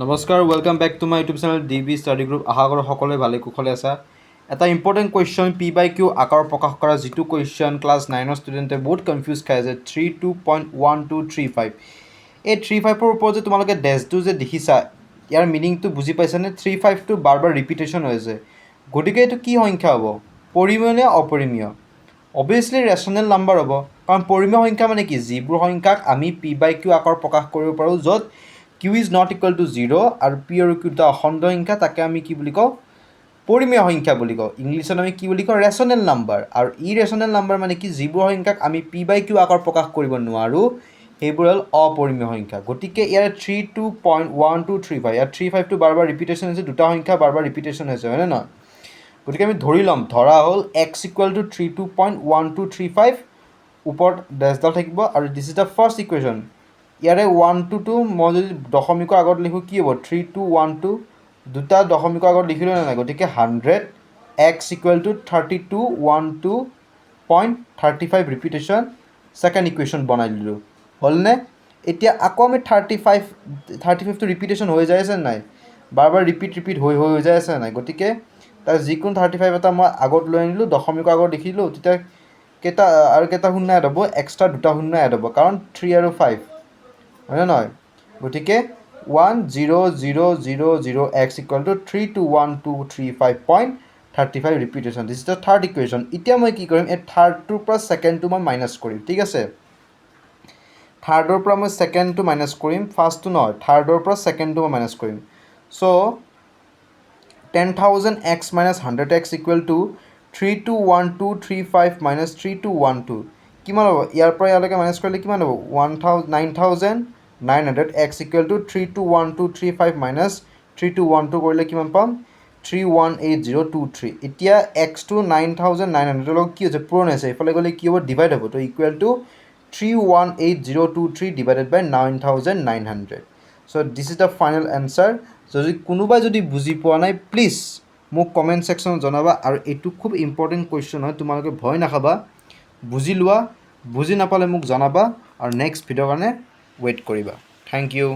নমস্কাৰ welcome back to my YouTube channel DB study group আশা কৰোঁ সকলোৱে ভালে কুশলে আছা এটা ইম্পৰ্টেণ্ট কুৱেশ্যন P/Q আকাৰ প্ৰকাশ কৰা যিটো কুৱেশ্যন ক্লাছ 9ৰ ষ্টুডেণ্টে বহুত কনফিউজ খাই আছে 32.1235 এই 35ৰ ওপৰত যে তোমালোকে ডেছটো যে দেখিছা ইয়াৰ মিনিংটো বুজি পাইছানে 35টো বাৰ বাৰ ৰিপিটেশ্যন হৈ আছে গতিকে এইটো কি সংখ্যা হ'ব পৰিমেয় নে অপৰিমেয় অবভিয়াছলি ৰেচনেল নাম্বাৰ হ'ব কাৰণ পৰিমেয় সংখ্যা মানে কি যিবোৰ সংখ্যাক আমি P/Q আকাৰ প্ৰকাশ কৰিব পাৰোঁ য'ত Q is not equal to 0 আৰু P আৰু Q দুটা অখণ্ড সংখ্যা তাকে আমি কি বুলি কওঁ পৰিমেয় সংখ্যা বুলি কওঁ ইংলিছত আমি কি বুলি কওঁ ৰেচনেল নাম্বাৰ আৰু ইৰেচনেল নাম্বাৰ মানে কি যিবোৰ সংখ্যাক আমি P/Q আকাৰ প্ৰকাশ কৰিব নোৱাৰোঁ সেইবোৰ হ'ল অপৰিমেয় সংখ্যা গতিকে ইয়াৰ 32.1235 ইয়াৰ 35টো বাৰ বাৰ ৰিপিটেশ্যন হৈছে দুটা সংখ্যা বাৰ বাৰ ৰিপিটেশ্যন হৈছে হয়নে নহয় গতিকে আমি ধৰি ল'ম ধৰা হ'ল x equal to 32.1235 ওপৰত ডেছডাল থাকিব আৰু দিছ ইজ দ্য ফাৰ্ষ্ট ইকুৱেশ্যন ইয়াৰে 1 2 মই যদি দশমিকৰ আগত লিখোঁ কি হ'ব 3212 দুটা দশমিকৰ আগত লিখিলোঁ নে নাই গতিকে 100 x equal to 3212.35 repetition second equation বনাই দিলোঁ হ'লনে এতিয়া আকৌ আমি 35টো ৰিপিটেশ্যন হৈ যায় আছে নাই বাৰ বাৰ ৰিপিট হৈ যায় আছে নাই গতিকে তাৰ যিকোনো 35 এটা মই আগত লৈ আনিলোঁ দশমিকৰ আগত লিখিলোঁ তেতিয়া কেইটা শূন্য এড হ'ব এক্সট্ৰা দুটা শূন্য এড হ'ব কাৰণ 3 আৰু 5 হয়নে নহয় গতিকে 1000x equal to 321235.35 repetition this is the third equation এতিয়া মই কি কৰিম এই থাৰ্ডটোৰ পৰা ছেকেণ্ডটো মই মাইনাছ কৰিম ঠিক আছে থাৰ্ডৰ পৰা মই ছেকেণ্ডটো মাইনাছ কৰিম ফাৰ্ষ্টটো নহয় থাৰ্ডৰ পৰা ছেকেণ্ডটো মই মাইনাছ কৰিম চ' 10,000x minus 100x equal to 321235 minus 3212 কিমান হ'ব ইয়াৰ পৰা ইয়ালৈকে মাইনাছ কৰিলে কিমান হ'ব 9,900x equal to 321235 minus 3212 কৰিলে কিমান পাম 318023 এতিয়া xটো 9,900 লগত কি হৈছে পূৰণ হৈছে এইফালে গ'লে কি হ'ব ডিভাইড হ'ব তো equal to 318023 divided by 9,900 so' this is the final answer যদি কোনোবাই যদি বুজি পোৱা নাই প্লিজ মোক কমেণ্ট ছেকশ্যনত জনাবা আৰু এইটো খুব ইম্পৰ্টেণ্ট কুৱেশ্যন হয় তোমালোকে ভয় নাখাবা বুজি লোৱা বুজি নাপালে মোক জনাবা আৰু নেক্সট ভিডিঅ'ৰ কাৰণে ৱেইট কৰিবা থেংক ইউ